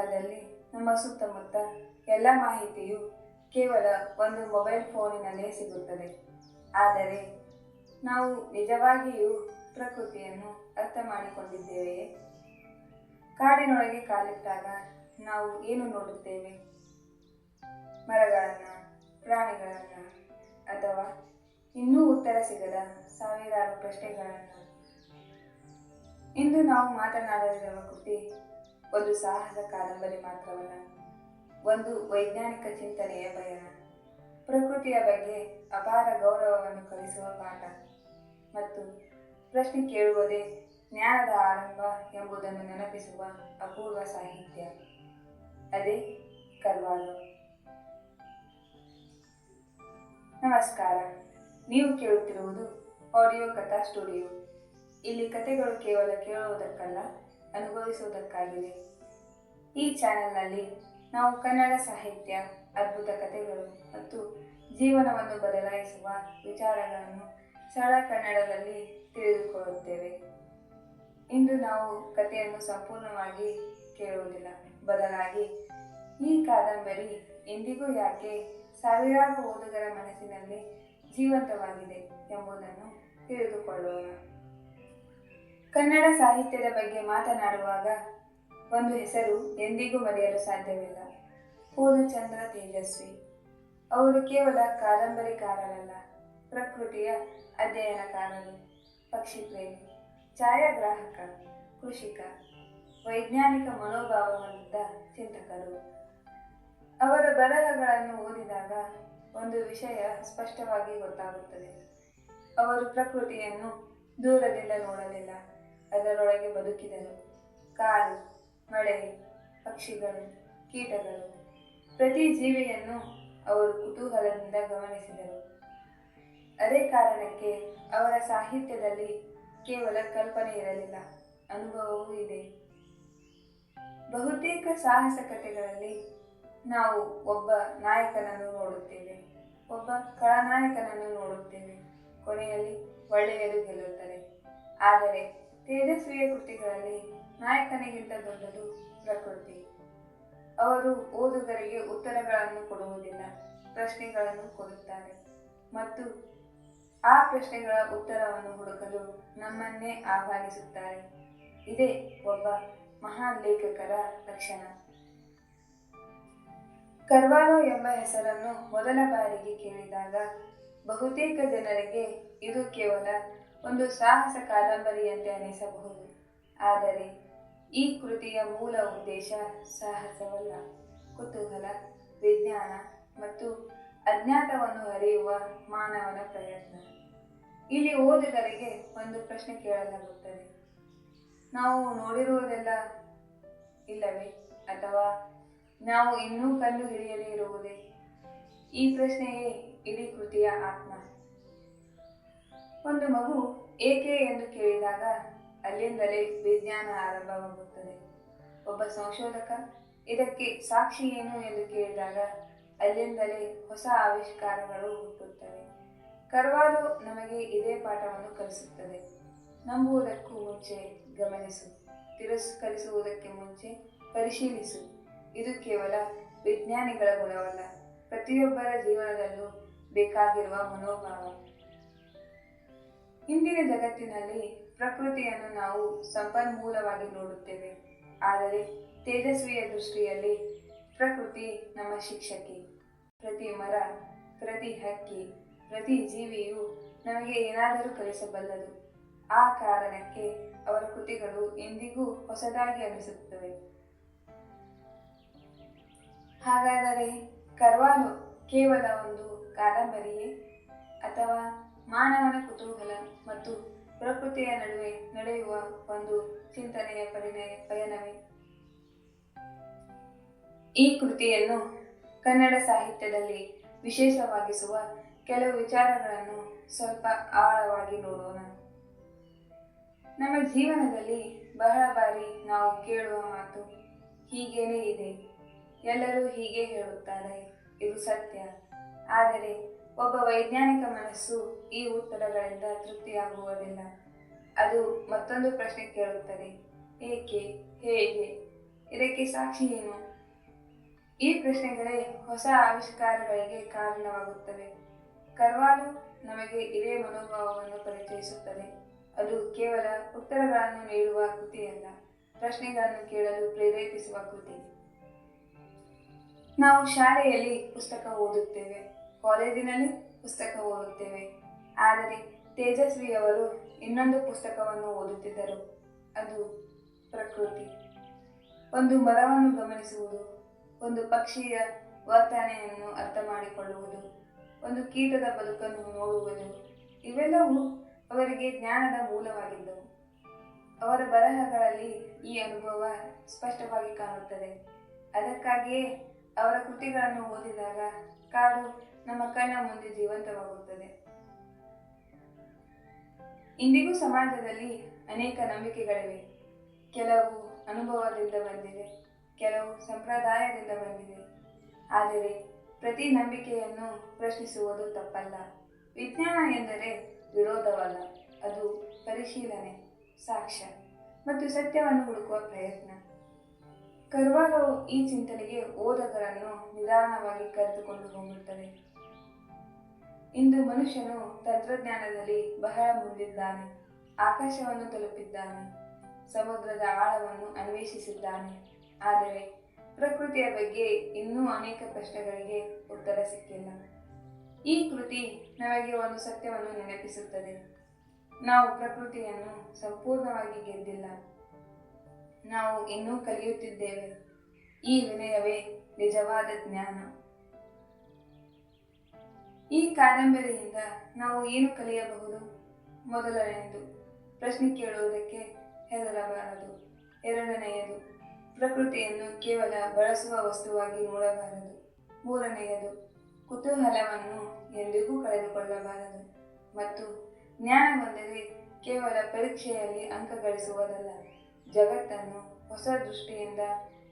ಕಾಲದಲ್ಲಿ ನಮ್ಮ ಸುತ್ತಮುತ್ತ ಎಲ್ಲ ಮಾಹಿತಿಯು ಕೇವಲ ಒಂದು ಮೊಬೈಲ್ ಫೋನಿನಲ್ಲೇ ಸಿಗುತ್ತದೆ. ಆದರೆ ನಾವು ನಿಜವಾಗಿಯೂ ಪ್ರಕೃತಿಯನ್ನು ಅರ್ಥ ಮಾಡಿಕೊಂಡಿದ್ದೇವೆಯೇ? ಕಾಡಿನೊಳಗೆ ಕಾಲಿಟ್ಟಾಗ ನಾವು ಏನು ನೋಡುತ್ತೇವೆ? ಮರಗಳನ್ನು, ಪ್ರಾಣಿಗಳನ್ನು, ಅಥವಾ ಇನ್ನೂ ಉತ್ತರ ಸಿಗದ ಸಾವಿರಾರು ಪ್ರಶ್ನೆಗಳನ್ನು. ಇಂದು ನಾವು ಮಾತನಾಡಲಿರುವ ಕೃತಿ ಒಂದು ಸಾಹಸ ಕಾದಂಬರಿ ಮಾತ್ರವಲ್ಲ, ಒಂದು ವೈಜ್ಞಾನಿಕ ಚಿಂತನೆಯ ಪಯಣ, ಪ್ರಕೃತಿಯ ಬಗ್ಗೆ ಅಪಾರ ಗೌರವವನ್ನು ಕಲಿಸುವ ಪಾಠ, ಮತ್ತು ಪ್ರಶ್ನೆ ಕೇಳುವುದೇ ಜ್ಞಾನದ ಆರಂಭ ಎಂಬುದನ್ನು ನೆನಪಿಸುವ ಅಪೂರ್ವ ಸಾಹಿತ್ಯ. ಅದೇ ಕರ್ವಾಲೋ. ನಮಸ್ಕಾರ, ನೀವು ಕೇಳುತ್ತಿರುವುದು ಆಡಿಯೋ ಕಥಾ ಸ್ಟುಡಿಯೋ. ಇಲ್ಲಿ ಕಥೆಗಳು ಕೇವಲ ಕೇಳುವುದಕ್ಕಲ್ಲ, ಅನುಭವಿಸುವುದಕ್ಕಾಗಿದೆ. ಈ ಚಾನೆಲ್ನಲ್ಲಿ ನಾವು ಕನ್ನಡ ಸಾಹಿತ್ಯ, ಅದ್ಭುತ ಕಥೆಗಳು ಮತ್ತು ಜೀವನವನ್ನು ಬದಲಾಯಿಸುವ ವಿಚಾರಗಳನ್ನು ಸರಳ ಕನ್ನಡದಲ್ಲಿ ತಿಳಿದುಕೊಳ್ಳುತ್ತೇವೆ. ಇಂದು ನಾವು ಕಥೆಯನ್ನು ಸಂಪೂರ್ಣವಾಗಿ ಕೇಳುವುದಿಲ್ಲ, ಬದಲಾಗಿ ಈ ಕಾದಂಬರಿ ಎಂದಿಗೂ ಯಾಕೆ ಸಾವಿರಾರು ಓದುಗರ ಮನಸ್ಸಿನಲ್ಲಿ ಜೀವಂತವಾಗಿದೆ ಎಂಬುದನ್ನು ತಿಳಿದುಕೊಳ್ಳೋಣ. ಕನ್ನಡ ಸಾಹಿತ್ಯದ ಬಗ್ಗೆ ಮಾತನಾಡುವಾಗ ಒಂದು ಹೆಸರು ಎಂದಿಗೂ ಮರೆಯಲು ಸಾಧ್ಯವಿಲ್ಲ, ಪೂರ್ಣಚಂದ್ರ ತೇಜಸ್ವಿ. ಅವರು ಕೇವಲ ಕಾದಂಬರಿಕಾರರಲ್ಲ, ಪ್ರಕೃತಿಯ ಅಧ್ಯಯನಕಾರರು, ಪಕ್ಷಿ ಪ್ರೇಮಿ, ಛಾಯಾಗ್ರಾಹಕ, ಕೃಷಿಕ, ವೈಜ್ಞಾನಿಕ ಮನೋಭಾವ ಹೊಂದಿದ್ದ ಚಿಂತಕರು. ಅವರ ಬರಹಗಳನ್ನು ಓದಿದಾಗ ಒಂದು ವಿಷಯ ಸ್ಪಷ್ಟವಾಗಿ ಗೊತ್ತಾಗುತ್ತದೆ. ಅವರು ಪ್ರಕೃತಿಯನ್ನು ದೂರದಿಂದ ನೋಡಲಿಲ್ಲ, ಅದರೊಳಗೆ ಬದುಕಿದರು. ಕಾಡು, ಮಳೆ, ಪಕ್ಷಿಗಳು, ಕೀಟಗಳು, ಪ್ರತಿ ಜೀವಿಯನ್ನು ಅವರು ಕುತೂಹಲದಿಂದ ಗಮನಿಸಿದರು. ಅದೇ ಕಾರಣಕ್ಕೆ ಅವರ ಸಾಹಿತ್ಯದಲ್ಲಿ ಕೇವಲ ಕಲ್ಪನೆ ಇರಲಿಲ್ಲ, ಅನುಭವವೂ ಇದೆ. ಬಹುತೇಕ ಸಾಹಸ ಕಥೆಗಳಲ್ಲಿ ನಾವು ಒಬ್ಬ ನಾಯಕನನ್ನು ನೋಡುತ್ತೇವೆ, ಒಬ್ಬ ಖಳನಾಯಕನನ್ನು ನೋಡುತ್ತೇವೆ, ಕೊನೆಯಲ್ಲಿ ಒಳ್ಳೆಯದು ಗೆಲ್ಲುತ್ತದೆ. ಆದರೆ ತೇಜಸ್ವಿಯ ಕೃತಿಗಳಲ್ಲಿ ನಾಯಕನಿಗಿಂತ ದೊಡ್ಡದು ಪ್ರಕೃತಿ. ಅವರು ಓದುಗರಿಗೆ ಉತ್ತರಗಳನ್ನು ಕೊಡುವುದಿಲ್ಲ, ಪ್ರಶ್ನೆಗಳನ್ನು ಕೊಡುತ್ತಾರೆ, ಮತ್ತು ಆ ಪ್ರಶ್ನೆಗಳ ಉತ್ತರವನ್ನು ಹುಡುಕಲು ನಮ್ಮನ್ನೇ ಆಹ್ವಾನಿಸುತ್ತಾರೆ. ಇದೇ ಒಬ್ಬ ಮಹಾನ್ ಲೇಖಕರ ಲಕ್ಷಣ. ಕರ್ವಾಲೋ ಎಂಬ ಹೆಸರನ್ನು ಮೊದಲ ಬಾರಿಗೆ ಕೇಳಿದಾಗ ಬಹುತೇಕ ಜನರಿಗೆ ಇದು ಕೇವಲ ಒಂದು ಸಾಹಸ ಕಾದಂಬರಿಯಂತೆ ಅನಿಸಬಹುದು. ಆದರೆ ಈ ಕೃತಿಯ ಮೂಲ ಉದ್ದೇಶ ಸಾಹಸವಲ್ಲ, ಕುತೂಹಲ, ವಿಜ್ಞಾನ ಮತ್ತು ಅಜ್ಞಾತವನ್ನು ಅರಿಯುವ ಮಾನವನ ಪ್ರಯತ್ನ. ಇಲ್ಲಿ ಓದುಗರಿಗೆ ಒಂದು ಪ್ರಶ್ನೆ ಕೇಳಲಾಗುತ್ತದೆ: ನಾವು ನೋಡಿರುವುದೆಲ್ಲ ಇಲ್ಲವೇ, ಅಥವಾ ನಾವು ಇನ್ನೂ ಕಂಡು ಹಿಡಿಯದೇ ಇರುವುದೇ? ಈ ಪ್ರಶ್ನೆಯೇ ಇಡೀ ಕೃತಿಯ ಆತ್ಮ. ಒಂದು ಮಗು ಏಕೆ ಎಂದು ಕೇಳಿದಾಗ ಅಲ್ಲಿಂದಲೇ ವಿಜ್ಞಾನ ಆರಂಭವಾಗುತ್ತದೆ. ಒಬ್ಬ ಸಂಶೋಧಕ ಇದಕ್ಕೆ ಸಾಕ್ಷಿ ಏನು ಎಂದು ಕೇಳಿದಾಗ ಅಲ್ಲಿಂದಲೇ ಹೊಸ ಆವಿಷ್ಕಾರಗಳು ಹುಟ್ಟುತ್ತವೆ. ಕರ್ವಾಲೋ ನಮಗೆ ಇದೇ ಪಾಠವನ್ನು ಕಲಿಸುತ್ತದೆ. ನಂಬುವುದಕ್ಕೂ ಮುಂಚೆ ಗಮನಿಸು, ತಿರಸ್ಕರಿಸುವುದಕ್ಕೆ ಮುಂಚೆ ಪರಿಶೀಲಿಸು. ಇದು ಕೇವಲ ವಿಜ್ಞಾನಿಗಳ ಗುಣವಲ್ಲ, ಪ್ರತಿಯೊಬ್ಬರ ಜೀವನದಲ್ಲೂ ಬೇಕಾಗಿರುವ ಮನೋಭಾವ. ಇಂದಿನ ಜಗತ್ತಿನಲ್ಲಿ ಪ್ರಕೃತಿಯನ್ನು ನಾವು ಸಂಪನ್ಮೂಲವಾಗಿ ನೋಡುತ್ತೇವೆ, ಆದರೆ ತೇಜಸ್ವಿಯ ದೃಷ್ಟಿಯಲ್ಲಿ ಪ್ರಕೃತಿ ನಮ್ಮ ಶಿಕ್ಷಕಿ. ಪ್ರತಿ ಮರ, ಪ್ರತಿ ಹಕ್ಕಿ, ಪ್ರತಿ ಜೀವಿಯು ನಮಗೆ ಏನಾದರೂ ಕಲಿಸಬಲ್ಲದು. ಆ ಕಾರಣಕ್ಕೆ ಅವರ ಕೃತಿಗಳು ಎಂದಿಗೂ ಹೊಸದಾಗಿ ಅನಿಸುತ್ತವೆ. ಹಾಗಾದರೆ ಕರ್ವಾಲೋ ಕೇವಲ ಒಂದು ಕಾದಂಬರಿಯೇ, ಅಥವಾ ಮಾನವನ ಕುತೂಹಲ ಮತ್ತು ಪ್ರಕೃತಿಯ ನಡುವೆ ನಡೆಯುವ ಒಂದು ಚಿಂತನೆಯ ಪಯಣವೇ? ಈ ಕೃತಿಯನ್ನು ಕನ್ನಡ ಸಾಹಿತ್ಯದಲ್ಲಿ ವಿಶೇಷವಾಗಿಸುವ ಕೆಲವು ವಿಚಾರಗಳನ್ನು ಸ್ವಲ್ಪ ಆಳವಾಗಿ ನೋಡೋಣ. ನಮ್ಮ ಜೀವನದಲ್ಲಿ ಬಹಳ ಬಾರಿ ನಾವು ಕೇಳುವ ಮಾತು ಹೀಗೇನೇ ಇದೆ, ಎಲ್ಲರೂ ಹೀಗೆ ಹೇಳುತ್ತಾರೆ, ಇದು ಸತ್ಯ. ಆದರೆ ಒಬ್ಬ ವೈಜ್ಞಾನಿಕ ಮನಸ್ಸು ಈ ಉತ್ತರಗಳಿಂದ ತೃಪ್ತಿಯಾಗುವುದಿಲ್ಲ. ಅದು ಮತ್ತೊಂದು ಪ್ರಶ್ನೆ ಕೇಳುತ್ತದೆ: ಏಕೆ, ಹೇಗೆ? ಇದಕ್ಕೆ ಸಾಕ್ಷಿ ಏನು? ಈ ಪ್ರಶ್ನೆಗಳೇ ಹೊಸ ಆವಿಷ್ಕಾರಗಳಿಗೆ ಕಾರಣವಾಗುತ್ತವೆ. ಕರ್ವಾಲೋ ನಮಗೆ ಇದೇ ಮನೋಭಾವವನ್ನು ಪರಿಚಯಿಸುತ್ತದೆ. ಅದು ಕೇವಲ ಉತ್ತರಗಳನ್ನು ನೀಡುವ ಕೃತಿಯಲ್ಲ, ಪ್ರಶ್ನೆಗಳನ್ನು ಕೇಳಲು ಪ್ರೇರೇಪಿಸುವ ಕೃತಿ. ನಾವು ಶಾಲೆಯಲ್ಲಿ ಪುಸ್ತಕ ಓದುತ್ತೇವೆ, ಕಾಲೇಜಿನಲ್ಲಿ ಪುಸ್ತಕ ಓದುತ್ತೇವೆ. ಆದರೆ ತೇಜಸ್ವಿಯವರು ಇನ್ನೊಂದು ಪುಸ್ತಕವನ್ನು ಓದುತ್ತಿದ್ದರು. ಅದು ಪ್ರಕೃತಿ. ಒಂದು ಮರವನ್ನು ಗಮನಿಸುವುದು, ಒಂದು ಪಕ್ಷಿಯ ವರ್ತನೆಯನ್ನು ಅರ್ಥ ಮಾಡಿಕೊಳ್ಳುವುದು, ಒಂದು ಕೀಟದ ಬದುಕನ್ನು ನೋಡುವುದು, ಇವೆಲ್ಲವೂ ಅವರಿಗೆ ಜ್ಞಾನದ ಮೂಲವಾಗಿದ್ದವು. ಅವರ ಬರಹಗಳಲ್ಲಿ ಈ ಅನುಭವ ಸ್ಪಷ್ಟವಾಗಿ ಕಾಣುತ್ತದೆ. ಅದಕ್ಕಾಗಿಯೇ ಅವರ ಕೃತಿಗಳನ್ನು ಓದಿದಾಗ ಕಾಡು ನಮ್ಮ ಕಣ್ಣ ಮುಂದೆ ಜೀವಂತವಾಗುತ್ತದೆ. ಇಂದಿಗೂ ಸಮಾಜದಲ್ಲಿ ಅನೇಕ ನಂಬಿಕೆಗಳಿವೆ. ಕೆಲವು ಅನುಭವದಿಂದ ಬಂದಿವೆ, ಕೆಲವು ಸಂಪ್ರದಾಯದಿಂದ ಬಂದಿವೆ. ಆದರೆ ಪ್ರತಿ ನಂಬಿಕೆಯನ್ನು ಪ್ರಶ್ನಿಸುವುದು ತಪ್ಪಲ್ಲ. ವಿಜ್ಞಾನ ಎಂದರೆ ವಿರೋಧವಲ್ಲ, ಅದು ಪರಿಶೀಲನೆ, ಸಾಕ್ಷ್ಯ ಮತ್ತು ಸತ್ಯವನ್ನು ಹುಡುಕುವ ಪ್ರಯತ್ನ. ಕರ್ವಾಲೋ ಈ ಚಿಂತನೆಗೆ ಓದುಗರನ್ನು ನಿಧಾನವಾಗಿ ಕರೆದುಕೊಂಡು ಹೋಗುತ್ತದೆ. ಇಂದು ಮನುಷ್ಯನು ತಂತ್ರಜ್ಞಾನದಲ್ಲಿ ಬಹಳ ಮುಂದಿದ್ದಾನೆ. ಆಕಾಶವನ್ನು ತಲುಪಿದ್ದಾನೆ, ಸಮುದ್ರದ ಆಳವನ್ನು ಅನ್ವೇಷಿಸಿದ್ದಾನೆ. ಆದರೆ ಪ್ರಕೃತಿಯ ಬಗ್ಗೆ ಇನ್ನೂ ಅನೇಕ ಪ್ರಶ್ನೆಗಳಿಗೆ ಉತ್ತರ ಸಿಕ್ಕಿಲ್ಲ. ಈ ಕೃತಿ ನಮಗೆ ಒಂದು ಸತ್ಯವನ್ನು ನೆನಪಿಸುತ್ತದೆ. ನಾವು ಪ್ರಕೃತಿಯನ್ನು ಸಂಪೂರ್ಣವಾಗಿ ಗೆದ್ದಿಲ್ಲ, ನಾವು ಇನ್ನೂ ಕಲಿಯುತ್ತಿದ್ದೇವೆ. ಈ ವಿನಯವೇ ನಿಜವಾದ ಜ್ಞಾನ. ಈ ಕಾದಂಬರಿಯಿಂದ ನಾವು ಏನು ಕಲಿಯಬಹುದು? ಮೊದಲನೆಯದು, ಪ್ರಶ್ನೆ ಕೇಳುವುದಕ್ಕೆ ಹೆದರಬಾರದು. ಎರಡನೆಯದು, ಪ್ರಕೃತಿಯನ್ನು ಕೇವಲ ಬಳಸುವ ವಸ್ತುವಾಗಿ ನೋಡಬಾರದು. ಮೂರನೆಯದು, ಕುತೂಹಲವನ್ನು ಎಂದಿಗೂ ಕಳೆದುಕೊಳ್ಳಬಾರದು. ಮತ್ತು ಜ್ಞಾನವೆಂದರೆ ಕೇವಲ ಪರೀಕ್ಷೆಯಲ್ಲಿ ಅಂಕ ಗಳಿಸುವುದಲ್ಲ, ಜಗತ್ತನ್ನು ಹೊಸ ದೃಷ್ಟಿಯಿಂದ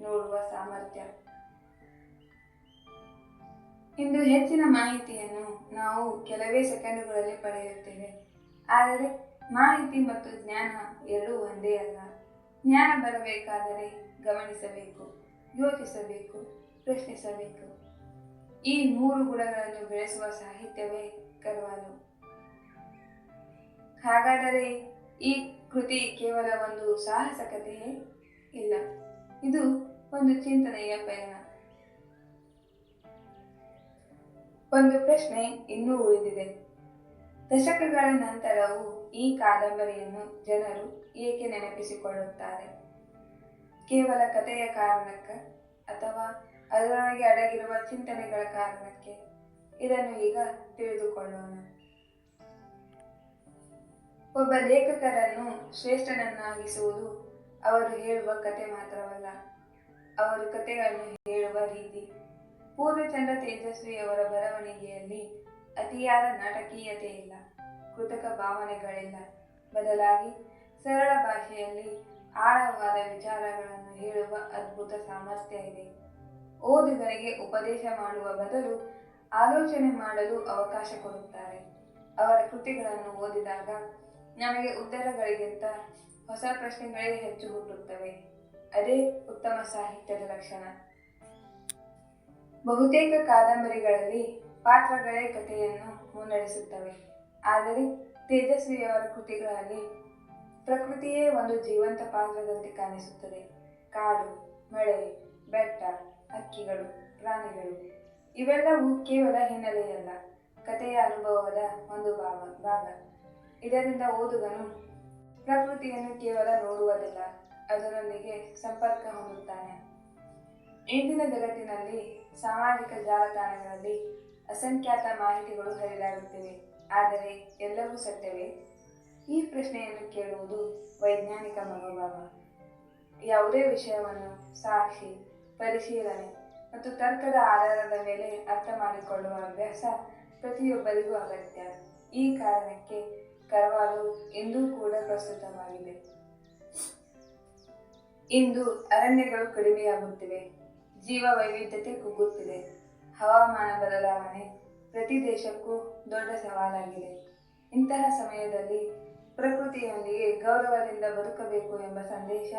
ನೋಡುವ ಸಾಮರ್ಥ್ಯ. ಇಂದು ಹೆಚ್ಚಿನ ಮಾಹಿತಿಯನ್ನು ನಾವು ಕೆಲವೇ ಸೆಕೆಂಡುಗಳಲ್ಲಿ ಪಡೆಯುತ್ತೇವೆ. ಆದರೆ ಮಾಹಿತಿ ಮತ್ತು ಜ್ಞಾನ ಎರಡೂ ಒಂದೇ ಅಲ್ಲ. ಜ್ಞಾನ ಬರಬೇಕಾದರೆ ಗಮನಿಸಬೇಕು, ಯೋಚಿಸಬೇಕು, ಪ್ರಶ್ನಿಸಬೇಕು. ಈ ಮೂರು ಗುಣಗಳನ್ನು ಬೆಳೆಸುವ ಸಾಹಿತ್ಯವೇ ಕರ್ವಾಲೋ. ಹಾಗಾದರೆ ಈ ಕೃತಿ ಕೇವಲ ಒಂದು ಸಾಹಸ ಕಥೆಯೇ? ಇಲ್ಲ, ಇದು ಒಂದು ಚಿಂತನೆಯ ಪಯಣ. ಒಂದು ಪ್ರಶ್ನೆ ಇನ್ನೂ ಉಳಿದಿದೆ. ದಶಕಗಳ ನಂತರವೂ ಈ ಕಾದಂಬರಿಯನ್ನು ಜನರು ಏಕೆ ನೆನಪಿಸಿಕೊಳ್ಳುತ್ತಾರೆ? ಕೇವಲ ಕಥೆಯ ಕಾರಣಕ್ಕ ಅಥವಾ ಅದರೊಳಗೆ ಅಡಗಿರುವ ಚಿಂತನೆಗಳ ಕಾರಣಕ್ಕೆ? ಇದನ್ನು ಈಗ ತಿಳಿದುಕೊಳ್ಳೋಣ. ಒಬ್ಬ ಲೇಖಕರನ್ನು ಶ್ರೇಷ್ಠನನ್ನಾಗಿಸುವುದು ಅವರು ಹೇಳುವ ಕತೆ ಮಾತ್ರವಲ್ಲ, ಅವರು ಕಥೆಗಳನ್ನು ಹೇಳುವ ರೀತಿ. ಪೂರ್ಣಚಂದ್ರ ತೇಜಸ್ವಿಯವರ ಬರವಣಿಗೆಯಲ್ಲಿ ಅತಿಯಾದ ನಾಟಕೀಯತೆ ಇಲ್ಲ, ಕೃತಕ ಭಾವನೆಗಳಿಲ್ಲ. ಬದಲಾಗಿ ಸರಳ ಭಾಷೆಯಲ್ಲಿ ಆಳವಾದ ವಿಚಾರಗಳನ್ನು ಹೇಳುವ ಅದ್ಭುತ ಸಾಮರ್ಥ್ಯ ಇದೆ. ಓದುಗರಿಗೆ ಉಪದೇಶ ಮಾಡುವ ಬದಲು ಆಲೋಚನೆ ಮಾಡಲು ಅವಕಾಶ ಕೊಡುತ್ತಾರೆ. ಅವರ ಕೃತಿಗಳನ್ನು ಓದಿದಾಗ ನಮಗೆ ಉತ್ತರಗಳಿಗಿಂತ ಹೊಸ ಪ್ರಶ್ನೆಗಳೇ ಹೆಚ್ಚು ಹುಟ್ಟುತ್ತವೆ. ಅದೇ ಉತ್ತಮ ಸಾಹಿತ್ಯದ ಲಕ್ಷಣ. ಬಹುತೇಕ ಕಾದಂಬರಿಗಳಲ್ಲಿ ಪಾತ್ರಗಳೇ ಕಥೆಯನ್ನು ಮುನ್ನಡೆಸುತ್ತವೆ. ಆದರೆ ತೇಜಸ್ವಿಯವರ ಕೃತಿಗಳಲ್ಲಿ ಪ್ರಕೃತಿಯೇ ಒಂದು ಜೀವಂತ ಪಾತ್ರದಂತೆ ಕಾಣಿಸುತ್ತದೆ. ಕಾಡು, ಮಳೆ, ಬೆಟ್ಟ, ಹಕ್ಕಿಗಳು, ಪ್ರಾಣಿಗಳು ಇವೆಲ್ಲವೂ ಕೇವಲ ಹಿನ್ನೆಲೆಯಲ್ಲ, ಕಥೆಯ ಅನುಭವದ ಒಂದು ಭಾಗ. ಇದರಿಂದ ಓದುಗನು ಪ್ರಕೃತಿಯನ್ನು ಕೇವಲ ನೋಡುವುದಿಲ್ಲ, ಅದರೊಂದಿಗೆ ಸಂಪರ್ಕ ಹೊಂದುತ್ತಾನೆ. ಇಂದಿನ ಜಗತ್ತಿನಲ್ಲಿ ಸಾಮಾಜಿಕ ಜಾಲತಾಣಗಳಲ್ಲಿ ಅಸಂಖ್ಯಾತ ಮಾಹಿತಿಗಳು ಹರಿದಾಡುತ್ತಿವೆ. ಆದರೆ ಎಲ್ಲವೂ ಸತ್ಯವೇ? ಈ ಪ್ರಶ್ನೆಯನ್ನು ಕೇಳುವುದು ವೈಜ್ಞಾನಿಕ ಮನೋಭಾವ. ಯಾವುದೇ ವಿಷಯವನ್ನು ಸಾಕ್ಷಿ, ಪರಿಶೀಲನೆ ಮತ್ತು ತರ್ಕದ ಆಧಾರದ ಮೇಲೆ ಅರ್ಥ ಮಾಡಿಕೊಳ್ಳುವ ಅಭ್ಯಾಸ ಪ್ರತಿಯೊಬ್ಬರಿಗೂ ಅಗತ್ಯ. ಈ ಕಾರಣಕ್ಕೆ ಕರ್ವಾಲೋ ಇಂದೂ ಕೂಡ ಪ್ರಸ್ತುತವಾಗಿದೆ. ಇಂದು ಅರಣ್ಯಗಳು ಕಡಿಮೆಯಾಗುತ್ತಿವೆ, ಜೀವ ವೈವಿಧ್ಯತೆ ಕುಗ್ಗುತ್ತಿದೆ, ಹವಾಮಾನ ಬದಲಾವಣೆ ಪ್ರತಿ ದೇಶಕ್ಕೂ ದೊಡ್ಡ ಸವಾಲಾಗಿದೆ. ಇಂತಹ ಸಮಯದಲ್ಲಿ ಪ್ರಕೃತಿಯೊಂದಿಗೆ ಗೌರವದಿಂದ ಬದುಕಬೇಕು ಎಂಬ ಸಂದೇಶ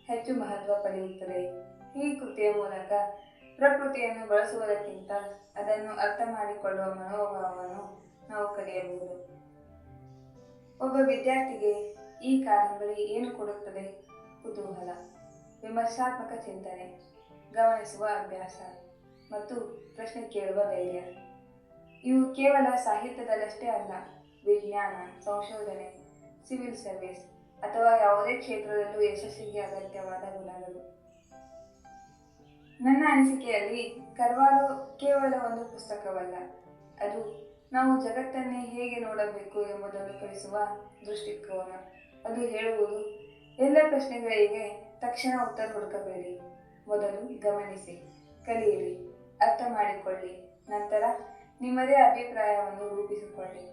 ಹೆಚ್ಚು ಮಹತ್ವ ಪಡೆಯುತ್ತದೆ. ಈ ಕೃತಿಯ ಮೂಲಕ ಪ್ರಕೃತಿಯನ್ನು ಬಳಸುವುದಕ್ಕಿಂತ ಅದನ್ನು ಅರ್ಥ ಮಾಡಿಕೊಳ್ಳುವ ಮನೋಭಾವವನ್ನು ನಾವು ಕಲಿಯಬಹುದು. ಒಬ್ಬ ವಿದ್ಯಾರ್ಥಿಗೆ ಈ ಕಾದಂಬರಿ ಏನು ಕೊಡುತ್ತದೆ? ಕುತೂಹಲ, ವಿಮರ್ಶಾತ್ಮಕ ಚಿಂತನೆ, ಗಮನಿಸುವ ಅಭ್ಯಾಸ ಮತ್ತು ಪ್ರಶ್ನೆ ಕೇಳುವ ಧೈರ್ಯ. ಇವು ಕೇವಲ ಸಾಹಿತ್ಯದಲ್ಲಷ್ಟೇ ಅಲ್ಲ, ವಿಜ್ಞಾನ, ಸಂಶೋಧನೆ, ಸಿವಿಲ್ ಸರ್ವಿಸ್ ಅಥವಾ ಯಾವುದೇ ಕ್ಷೇತ್ರದಲ್ಲೂ ಯಶಸ್ಸಿಗೆ ಅಗತ್ಯವಾದ ಗುಣಗಳು. ನನ್ನ ಅನಿಸಿಕೆಯಲ್ಲಿ ಕರ್ವಾಲೋ ಕೇವಲ ಒಂದು ಪುಸ್ತಕವಲ್ಲ, ಅದು ನಾವು ಜಗತ್ತನ್ನೇ ಹೇಗೆ ನೋಡಬೇಕು ಎಂಬುದನ್ನು ಕಲಿಸುವ ದೃಷ್ಟಿಕೋನ. ಅದು ಹೇಳುವುದು, ಎಲ್ಲ ಪ್ರಶ್ನೆಗಳಿಗೆ ತಕ್ಷಣ ಉತ್ತರ ಹುಡುಕಬೇಡಿ. ಮೊದಲು ಗಮನಿಸಿ, ಕಲಿಯಿರಿ, ಅರ್ಥ ಮಾಡಿಕೊಳ್ಳಿ, ನಂತರ ನಿಮ್ಮದೇ ಅಭಿಪ್ರಾಯವನ್ನು ರೂಪಿಸಿಕೊಳ್ಳಿ.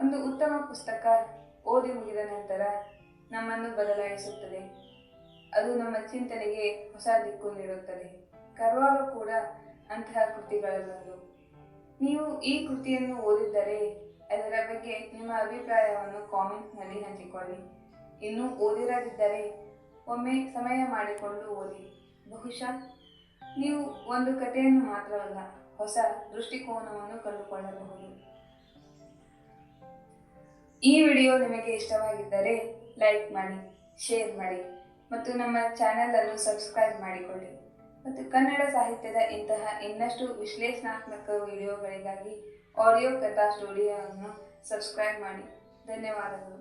ಒಂದು ಉತ್ತಮ ಪುಸ್ತಕ ಓದಿ ಮುಗಿದ ನಂತರ ನಮ್ಮನ್ನು ಬದಲಾಯಿಸುತ್ತದೆ. ಅದು ನಮ್ಮ ಚಿಂತನೆಗೆ ಹೊಸ ದಿಕ್ಕು ನೀಡುತ್ತದೆ. ಕರ್ವಾಲೋ ಕೂಡ ಅಂತಹ ಕೃತಿಗಳಲ್ಲೊಂದು. ನೀವು ಈ ಕೃತಿಯನ್ನು ಓದಿದ್ದರೆ ಅದರ ಬಗ್ಗೆ ನಿಮ್ಮ ಅಭಿಪ್ರಾಯವನ್ನು ಕಾಮೆಂಟ್ನಲ್ಲಿ ಹಂಚಿಕೊಳ್ಳಿ. ಇನ್ನೂ ಓದಿರದಿದ್ದರೆ ಒಮ್ಮೆ ಸಮಯ ಮಾಡಿಕೊಂಡು ಓದಿ. ಬಹುಶಃ ನೀವು ಒಂದು ಕಥೆಯನ್ನು ಮಾತ್ರವಲ್ಲ, ಹೊಸ ದೃಷ್ಟಿಕೋನವನ್ನು ಕಂಡುಕೊಳ್ಳಬಹುದು. ಈ ವಿಡಿಯೋ ನಿಮಗೆ ಇಷ್ಟವಾಗಿದ್ದರೆ ಲೈಕ್ ಮಾಡಿ, ಶೇರ್ ಮಾಡಿ ಮತ್ತು ನಮ್ಮ ಚಾನೆಲ್ ಅನ್ನು ಸಬ್ಸ್ಕ್ರೈಬ್ ಮಾಡಿಕೊಳ್ಳಿ. ಮತ್ತು ಕನ್ನಡ ಸಾಹಿತ್ಯದ ಇಂತಹ ಇನ್ನಷ್ಟು ವಿಶ್ಲೇಷಣಾತ್ಮಕ ವಿಡಿಯೋಗಳಿಗಾಗಿ ಆಡಿಯೋ ಕಥಾ ಸ್ಟುಡಿಯೋವನ್ನು ಸಬ್ಸ್ಕ್ರೈಬ್ ಮಾಡಿ. ಧನ್ಯವಾದಗಳು.